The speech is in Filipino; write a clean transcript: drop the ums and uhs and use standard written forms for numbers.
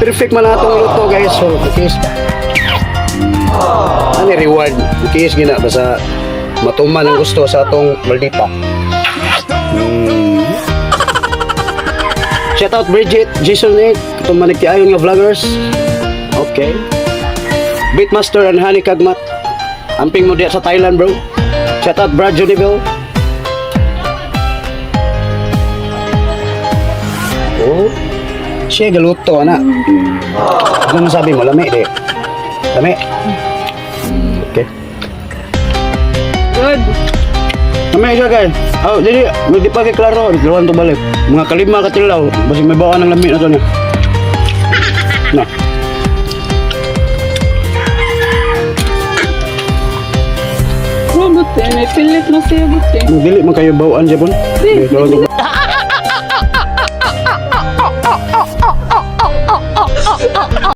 perfect man atong luto guys. So, cookies. Ano reward? Cookies gina basta matuman ang gusto sa atong maldita. Shout out Bridget, Jason Nick, itong maniktiayon nga vloggers. Okay. Beatmaster and Honey Kagmat. Amping mo diya sa Thailand bro. Shout out Brad Juniville. Oh, siya galuto anak. Ano masabi mo? Lami di? Lami? Okay. Good. Lami siya guys. Oh, jadi, hindi pa kay klaro. Dilawan to balik. Mga kalima katilaw. Basig may bawaan ng lami na to niya. Na. Oh, buti. May pilit na siya, buti. Dili man kayo bawaan siya pun. Di. Okay,